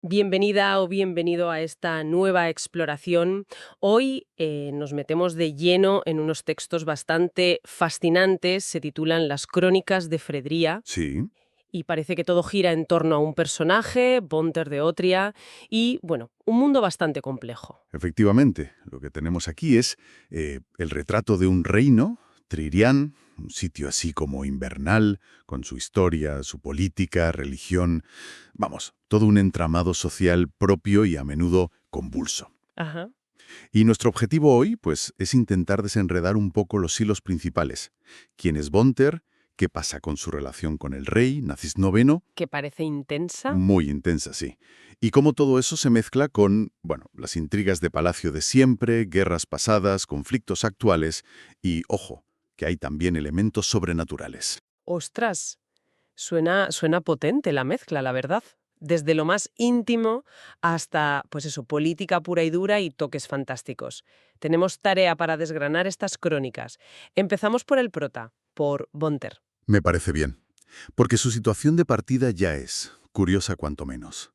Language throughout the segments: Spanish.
Bienvenida o bienvenido a esta nueva exploración. Hoy nos metemos de lleno en unos textos bastante fascinantes. Se titulan Las Crónicas de Fredría Sí, y parece que todo gira en torno a un personaje, Bonter de Otria, y, bueno, un mundo bastante complejo. efectivamente. Lo que tenemos aquí es el retrato de un reino, Tririán, un sitio así como invernal, con su historia, su política, religión, vamos, todo un entramado social propio y a menudo convulso. Ajá. Y nuestro objetivo hoy, pues, es intentar desenredar un poco los hilos principales. ¿Quién es Bonter? ¿Qué pasa con su relación con el rey, Nacis IX? Que parece intensa. Muy intensa, sí. Y cómo todo eso se mezcla con, bueno, las intrigas de palacio de siempre, guerras pasadas, conflictos actuales y, ojo, que hay también elementos sobrenaturales. Ostras, suena potente la mezcla, la verdad. Desde lo más íntimo hasta, pues eso, política pura y dura y toques fantásticos. Tenemos tarea para desgranar estas crónicas. Empezamos por el prota, por Bonter. Me parece bien, porque su situación de partida ya es curiosa cuanto menos.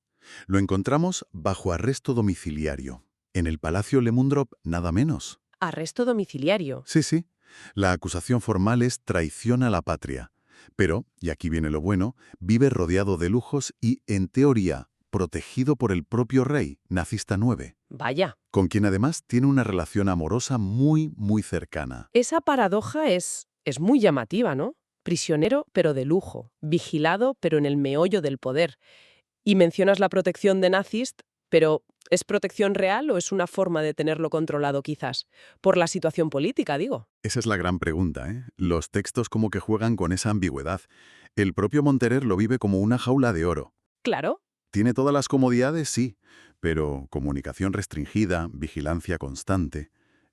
Lo encontramos bajo arresto domiciliario, en el Palacio Lemundrop nada menos. Arresto domiciliario. Sí, sí. La acusación formal es traición a la patria. Pero, y aquí viene lo bueno, vive rodeado de lujos y, en teoría, protegido por el propio rey, Nacista IX, Vaya, con quien además tiene una relación amorosa muy cercana. esa paradoja es muy llamativa, ¿no? Prisionero, pero de lujo. Vigilado, pero en el meollo del poder. Y mencionas la protección de Nazist, pero ¿es protección real o es una forma de tenerlo controlado quizás? Por la situación política, digo. Esa es la gran pregunta, ¿eh? Los textos como que juegan con esa ambigüedad. El propio Monterer lo vive como una jaula de oro. Claro, Tiene todas las comodidades, sí, pero comunicación restringida, vigilancia constante.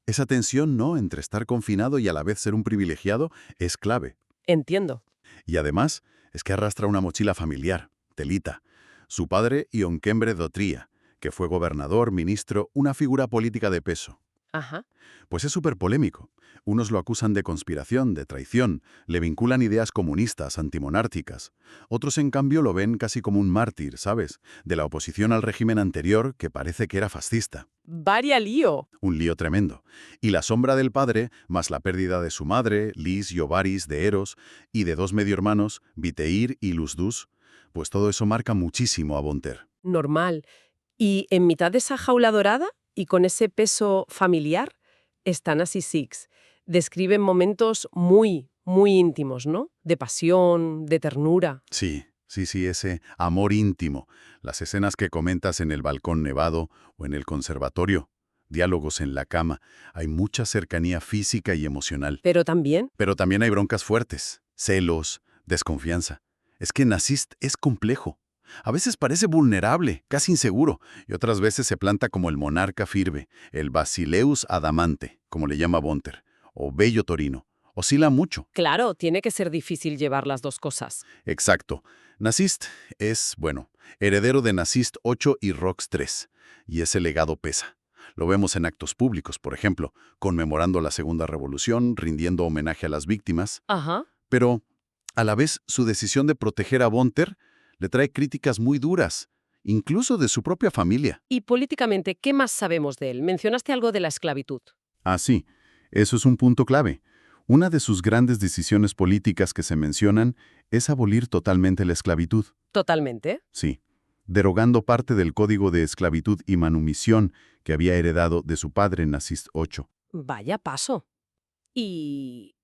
Esa tensión, ¿no?, entre estar confinado y a la vez ser un privilegiado es clave. entiendo. Y además, es que arrastra una mochila familiar, Telita. Su padre, Ionquembre Dotría, que fue gobernador, ministro, una figura política de peso. Ajá. Pues es súper polémico. Unos lo acusan de conspiración, de traición, le vinculan ideas comunistas, antimonárquicas. Otros, en cambio, lo ven casi como un mártir, ¿sabes? De la oposición al régimen anterior, que parece que era fascista. Varia lío. Un lío tremendo. Y la sombra del padre, más la pérdida de su madre, Lis y Ovaris de Eros, y de dos medio hermanos, Viteir y Luzdus, pues todo eso marca muchísimo a Bonter. Normal. Y en mitad de esa jaula dorada y con ese peso familiar, están así Six. Describen momentos muy íntimos, ¿no? De pasión, de ternura. Sí, ese amor íntimo. Las escenas que comentas en el balcón nevado o en el conservatorio. Diálogos en la cama. Hay mucha cercanía física y emocional. Pero también, Pero también hay broncas fuertes. Celos, desconfianza. Es que Nacist es complejo. A veces parece vulnerable, casi inseguro, y otras veces se planta como el monarca firme, el Basileus adamante, como le llama Bonter, o Bello Torino. Oscila mucho. claro, tiene que ser difícil llevar las dos cosas. Exacto. Nacist es, bueno, heredero de Nacist 8 y Rox 3, y ese legado pesa. Lo vemos en actos públicos, por ejemplo, conmemorando la Segunda Revolución, rindiendo homenaje a las víctimas, Ajá. pero a la vez su decisión de proteger a Bonter le trae críticas muy duras, incluso de su propia familia. Y políticamente, ¿qué más sabemos de él? Mencionaste algo de la esclavitud. Ah, sí, eso es un punto clave. Una de sus grandes decisiones políticas que se mencionan es abolir totalmente la esclavitud. Totalmente. Sí, derogando parte del código de esclavitud y manumisión que había heredado de su padre Nacist 8. Vaya paso. ¿Y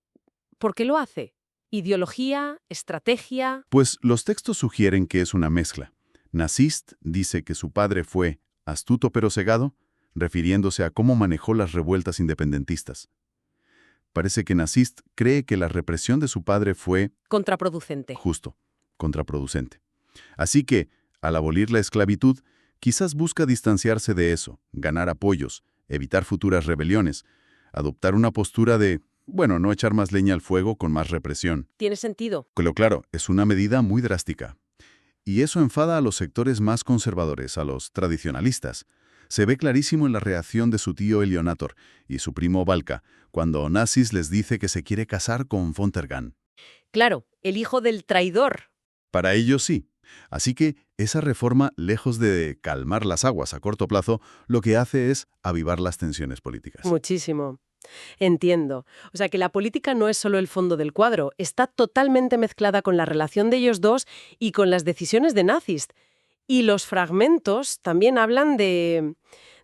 por qué lo hace? ¿Ideología? ¿Estrategia? Pues los textos sugieren que es una mezcla. Nacist dice que su padre fue astuto pero cegado, refiriéndose a cómo manejó las revueltas independentistas. Parece que Nacist cree que la represión de su padre fue, Contraproducente. justo, contraproducente. Así que, al abolir la esclavitud, quizás busca distanciarse de eso, ganar apoyos, evitar futuras rebeliones, adoptar una postura de, bueno, no echar más leña al fuego con más represión. ¿Tiene sentido? Pero claro, es una medida muy drástica. Y eso enfada a los sectores más conservadores, a los tradicionalistas. Se ve clarísimo en la reacción de su tío Elionator y su primo Valka, cuando Onassis les dice que se quiere casar con Fontergan. Claro, el hijo del traidor. Para ellos sí. Así que Esa reforma, lejos de calmar las aguas a corto plazo, lo que hace es avivar las tensiones políticas. Muchísimo. Entiendo. O sea que la política no es solo el fondo del cuadro, está totalmente mezclada con la relación de ellos dos y con las decisiones de Nazist. Y los fragmentos también hablan de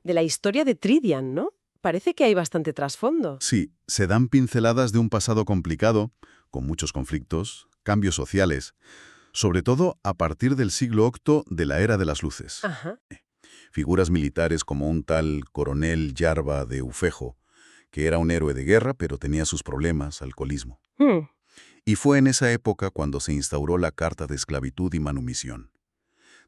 la historia de Tridian, ¿no? Parece que hay bastante trasfondo. Sí, se dan pinceladas de un pasado complicado, con muchos conflictos, cambios sociales, sobre todo a partir del siglo VIII de la Era de las Luces. Ajá. Figuras militares como un tal coronel Yarba de Ufejo, que era un héroe de guerra pero tenía sus problemas, alcoholismo. Hmm. Y fue en esa época cuando se instauró la Carta de Esclavitud y Manumisión.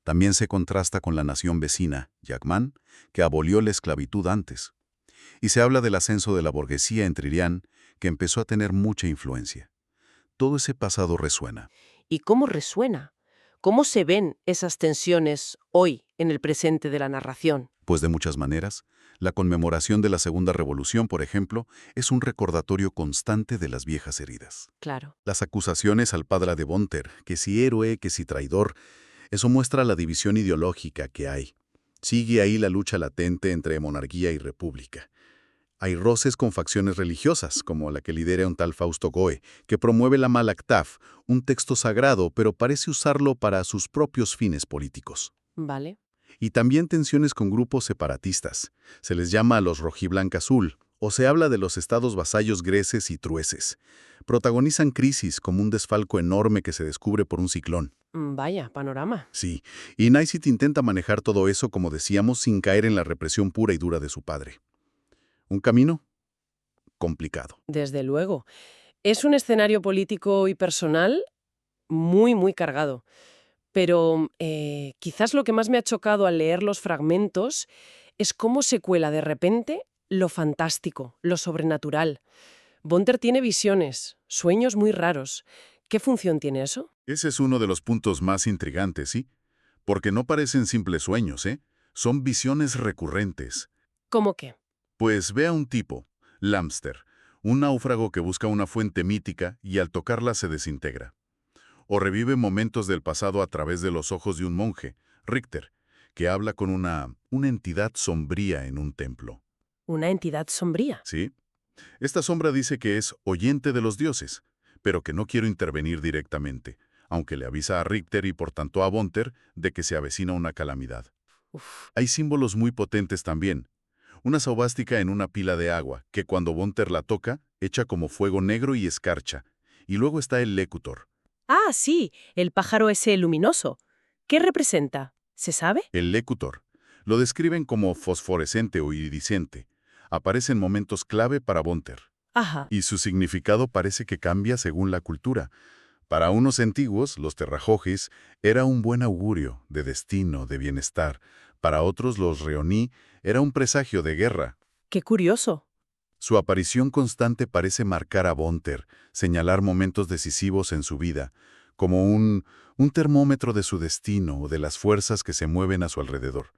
También se contrasta con la nación vecina, Yakman, que abolió la esclavitud antes. Y se habla del ascenso de la burguesía en Tririán, que empezó a tener mucha influencia. Todo ese pasado resuena. ¿Y cómo resuena? ¿Cómo se ven esas tensiones hoy en el presente de la narración? Pues de muchas maneras, la conmemoración de la Segunda Revolución, por ejemplo, es un recordatorio constante de las viejas heridas. Claro. Las acusaciones al padre de Bonter, que si héroe, que si traidor, eso muestra la división ideológica que hay. Sigue ahí la lucha latente entre monarquía y república. Hay roces con facciones religiosas, como la que lidera un tal Fausto Goe, que promueve la Malaktaf, un texto sagrado, pero parece usarlo para sus propios fines políticos. Vale. Y también tensiones con grupos separatistas. Se les llama a los rojiblanca azul, o se habla de los estados vasallos greses y trueces. Protagonizan crisis como un desfalco enorme que se descubre por un ciclón. Vaya, panorama. Sí, y Nicetit intenta manejar todo eso, como decíamos, sin caer en la represión pura y dura de su padre. Un camino complicado. Desde luego. Es un escenario político y personal muy, muy cargado. Pero quizás lo que más me ha chocado al leer los fragmentos es cómo se cuela de repente lo fantástico, lo sobrenatural. Bonter tiene visiones, sueños muy raros. ¿Qué función tiene eso? Ese es uno de los puntos más intrigantes, ¿sí? Porque no parecen simples sueños, ¿eh? Son visiones recurrentes. ¿Cómo qué? Pues ve a un tipo, Lamster, un náufrago que busca una fuente mítica y al tocarla se desintegra. O revive momentos del pasado a través de los ojos de un monje, Richter, que habla con una entidad sombría en un templo. Una entidad sombría. ¿Sí? Esta sombra dice que es oyente de los dioses, pero que no quiere intervenir directamente, aunque le avisa a Richter y por tanto a Bonter de que se avecina una calamidad. Uf. Hay símbolos muy potentes también. Una saubástica en una pila de agua, que cuando Bonter la toca, echa como fuego negro y escarcha. Y luego está el Lecutor. Ah, sí, el pájaro ese luminoso. ¿Qué representa? ¿Se sabe? El Lecutor. Lo describen como fosforescente o iridiscente. Aparece en momentos clave para Bonter. Ajá. Y su significado parece que cambia según la cultura. Para unos antiguos, los terrajojis, era un buen augurio, de destino, de bienestar. Para otros, los reoní, era un presagio de guerra. Qué curioso. Su aparición constante parece marcar a Bonter, señalar momentos decisivos en su vida, como un termómetro de su destino o de las fuerzas que se mueven a su alrededor.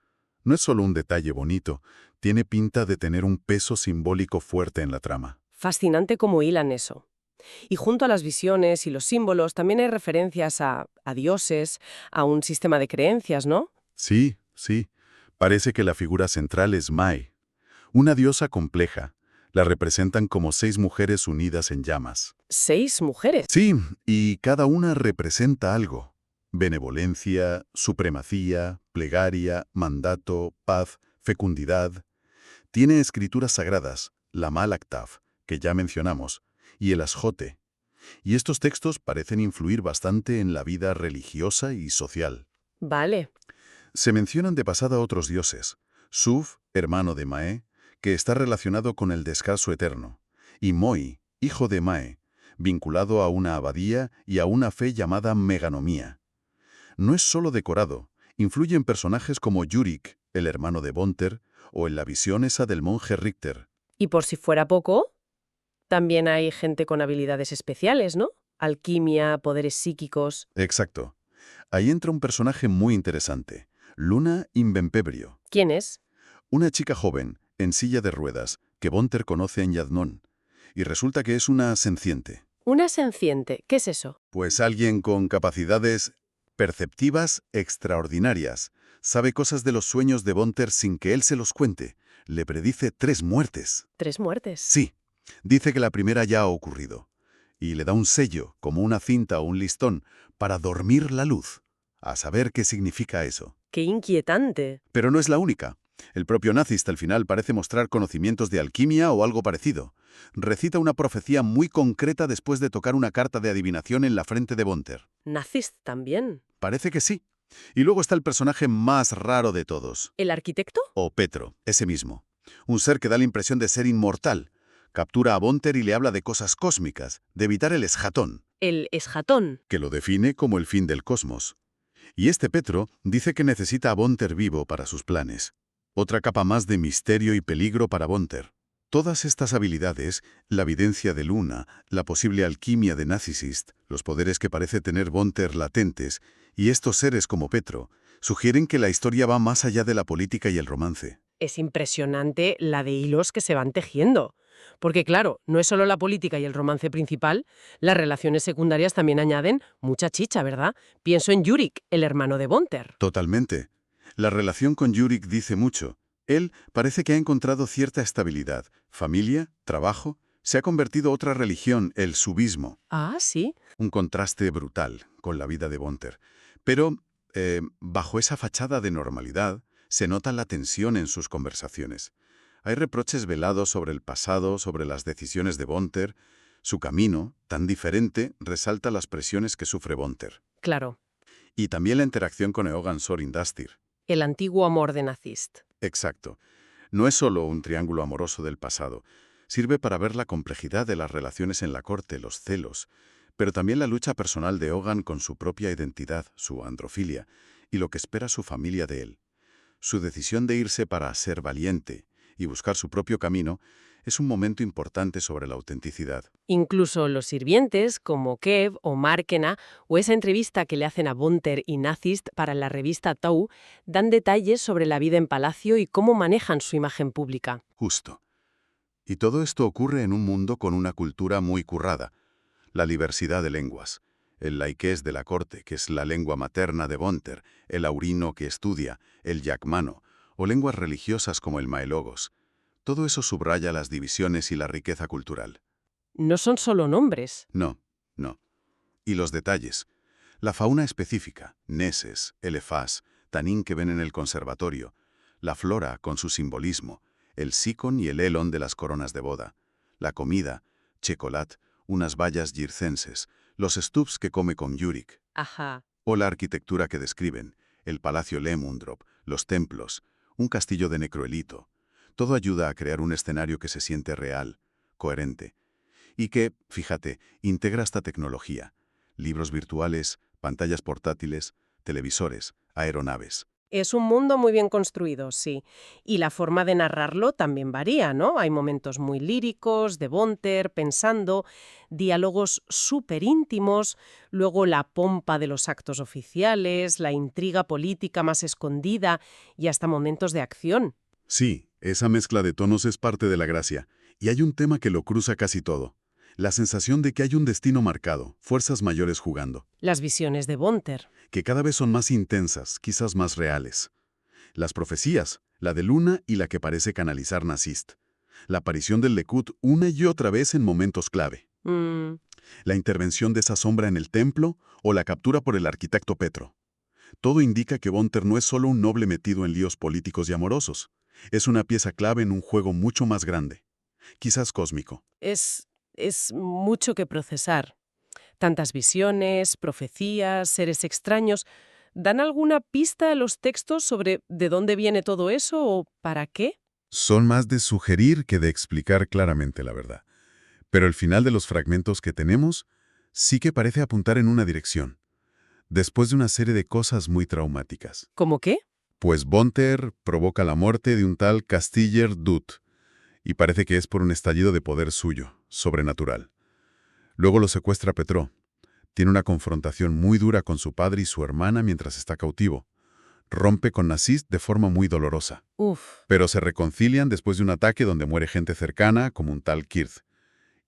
No es solo un detalle bonito, tiene pinta de tener un peso simbólico fuerte en la trama. Fascinante cómo hilan eso. Y junto a las visiones y los símbolos también hay referencias a dioses, a un sistema de creencias, ¿no? Sí, sí. Parece que la figura central es Mai, una diosa compleja. La representan como 6 mujeres unidas en llamas. 6 mujeres. Sí, y cada una representa algo. Benevolencia, supremacía, plegaria, mandato, paz, fecundidad. Tiene escrituras sagradas, la Malaktaf, que ya mencionamos, y el Asjote. Y estos textos parecen influir bastante en la vida religiosa y social. Vale. Se mencionan de pasada otros dioses. Suf, hermano de Mae, que está relacionado con el descanso eterno, y Moi, hijo de Mae, vinculado a una abadía y a una fe llamada meganomía. No es solo decorado, influyen personajes como Yurik, el hermano de Bonter, o en la visión esa del monje Richter. Y por si fuera poco, también hay gente con habilidades especiales, ¿no? Alquimia, poderes psíquicos. Exacto. Ahí entra un personaje muy interesante, Luna Invenpebrio, ¿Quién es? una chica joven, en silla de ruedas, que Bonter conoce en Yadnón, y resulta que es una senciente. Una senciente. ¿Qué es eso? Pues alguien con capacidades Perceptivas extraordinarias. Sabe cosas de los sueños de Bonter sin que él se los cuente. Le predice 3 muertes. 3 muertes. Sí, dice que la primera ya ha ocurrido. Y le da un sello, como una cinta o un listón, para dormir la luz. A saber qué significa eso. ¡Qué inquietante! Pero no es la única. El propio Nazist al final parece mostrar conocimientos de alquimia o algo parecido. Recita una profecía muy concreta después de tocar una carta de adivinación en la frente de Bonter. ¿Nazis también? Parece que sí. Y luego está el personaje más raro de todos. ¿El arquitecto? O Petro, ese mismo. Un ser que da la impresión de ser inmortal. Captura a Bonter y le habla de cosas cósmicas, de evitar el esjatón, El esjatón. que lo define como el fin del cosmos. Y este Petro dice que necesita a Bonter vivo para sus planes. Otra capa más de misterio y peligro para Bonter. Todas estas habilidades, la evidencia de Luna, la posible alquimia de Nazist, los poderes que parece tener Bonter latentes, y estos seres como Petro, sugieren que la historia va más allá de la política y el romance. Es impresionante la de hilos que se van tejiendo. Porque claro, no es solo la política y el romance principal, las relaciones secundarias también añaden mucha chicha, ¿verdad? Pienso en Yurik, el hermano de Bonter. Totalmente. La relación con Yurik dice mucho. Él parece que ha encontrado cierta estabilidad. Familia, trabajo, se ha convertido otra religión, el subismo. Ah, sí. Un contraste brutal con la vida de Bonter. Pero, bajo esa fachada de normalidad, se nota la tensión en sus conversaciones. Hay reproches velados sobre el pasado, sobre las decisiones de Bonter. Su camino, tan diferente, resalta las presiones que sufre Bonter. Claro. Y también la interacción con Eogan Sorin-Dastir. El antiguo amor de Nazist. Exacto. No es solo un triángulo amoroso del pasado. Sirve para ver la complejidad de las relaciones en la corte, los celos, pero también la lucha personal de Eogan con su propia identidad, su androfilia, y lo que espera su familia de él. Su decisión de irse para ser valiente y buscar su propio camino es un momento importante sobre la autenticidad. Incluso los sirvientes, como Kev o Markena, o esa entrevista que le hacen a Bonter y Nazist para la revista Tau, dan detalles sobre la vida en palacio y cómo manejan su imagen pública. Justo. Y todo esto ocurre en un mundo con una cultura muy currada. La diversidad de lenguas. El laiqués de la corte, que es la lengua materna de Bonter, el aurino que estudia, el yacmano, o lenguas religiosas como el maelogos. Todo eso subraya las divisiones y la riqueza cultural. No son solo nombres. No, no. Y los detalles. La fauna específica, neses, elefás, tanín que ven en el conservatorio, la flora con su simbolismo, el sicon y el elon de las coronas de boda, la comida, chocolat, unas bayas gircenses, los stups que come con Yurik, Ajá. o la arquitectura que describen, el palacio Lemundrop, los templos, un castillo de necroelito. Todo ayuda a crear un escenario que se siente real, coherente, y que, fíjate, integra esta tecnología. Libros virtuales, pantallas portátiles, televisores, aeronaves. Es un mundo muy bien construido, sí. Y la forma de narrarlo también varía, ¿no? Hay momentos muy líricos, de Bonter, pensando, diálogos súper íntimos, luego la pompa de los actos oficiales, la intriga política más escondida y hasta momentos de acción. Sí, esa mezcla de tonos es parte de la gracia, y hay un tema que lo cruza casi todo. La sensación de que hay un destino marcado, fuerzas mayores jugando, Las visiones de Bonter. que cada vez son más intensas, quizás más reales. Las profecías, la de Luna y la que parece canalizar Nazist. La aparición del Lekut una y otra vez en momentos clave. La intervención de esa sombra en el templo o la captura por el arquitecto Petro. Todo indica que Bonter no es solo un noble metido en líos políticos y amorosos. Es una pieza clave en un juego mucho más grande, quizás cósmico. Es mucho que procesar. Tantas visiones, profecías, seres extraños. ¿Dan alguna pista a los textos sobre de dónde viene todo eso o para qué? Son más de sugerir que de explicar claramente la verdad. Pero el final de los fragmentos que tenemos sí que parece apuntar en una dirección, después de una serie de cosas muy traumáticas. ¿Cómo qué? Pues Bonter provoca la muerte de un tal Castiller Dut, y parece que es por un estallido de poder suyo, sobrenatural. Luego lo secuestra Petro. Tiene una confrontación muy dura con su padre y su hermana mientras está cautivo. Rompe con Nazist de forma muy dolorosa. Uf. Pero se reconcilian después de un ataque donde muere gente cercana, como un tal Kirth.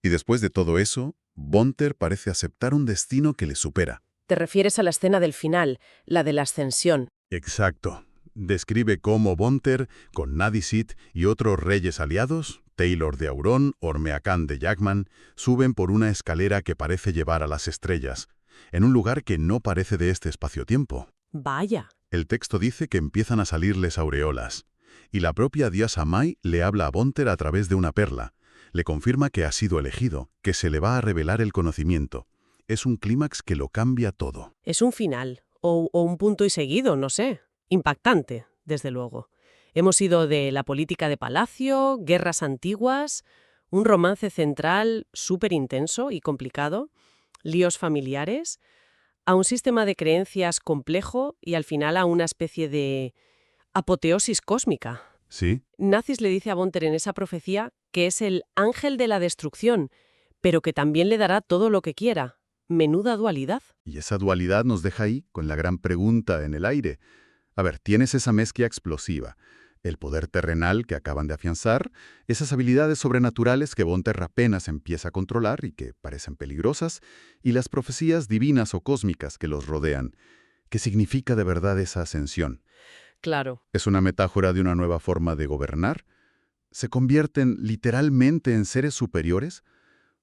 Y después de todo eso, Bonter parece aceptar un destino que le supera. Te refieres a la escena del final, la de la ascensión. Exacto. Describe cómo Bonter, con Nadisit y otros reyes aliados, Taylor de Aurón, Ormeacán de Jackman, suben por una escalera que parece llevar a las estrellas, en un lugar que no parece de este espacio-tiempo. Vaya. El texto dice que empiezan a salirles aureolas, y la propia diosa Mai le habla a Bonter a través de una perla. Le confirma que ha sido elegido, que se le va a revelar el conocimiento. Es un clímax que lo cambia todo. Es un final, o un punto y seguido, no sé. Impactante, desde luego. Hemos ido de la política de palacio, guerras antiguas, un romance central súper intenso y complicado, líos familiares, a un sistema de creencias complejo y al final a una especie de apoteosis cósmica. ¿Sí? Nazis le dice a Bonter en esa profecía que es el ángel de la destrucción, pero que también le dará todo lo que quiera. Menuda dualidad. Y esa dualidad nos deja ahí con la gran pregunta en el aire. A ver, tienes esa mezcla explosiva, el poder terrenal que acaban de afianzar, esas habilidades sobrenaturales que Bonter apenas empieza a controlar y que parecen peligrosas, y las profecías divinas o cósmicas que los rodean. ¿Qué significa de verdad esa ascensión? Claro. ¿Es una metáfora de una nueva forma de gobernar? ¿Se convierten literalmente en seres superiores?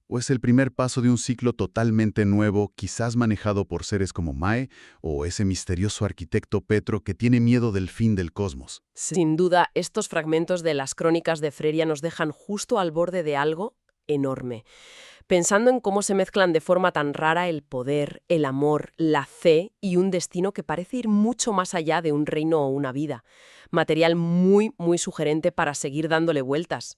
¿O es el primer paso de un ciclo totalmente nuevo, quizás manejado por seres como Mae o ese misterioso arquitecto Petro que tiene miedo del fin del cosmos? Sin duda, estos fragmentos de las crónicas de Freria nos dejan justo al borde de algo enorme. Pensando en cómo se mezclan de forma tan rara el poder, el amor, la fe y un destino que parece ir mucho más allá de un reino o una vida. Material muy, muy sugerente para seguir dándole vueltas.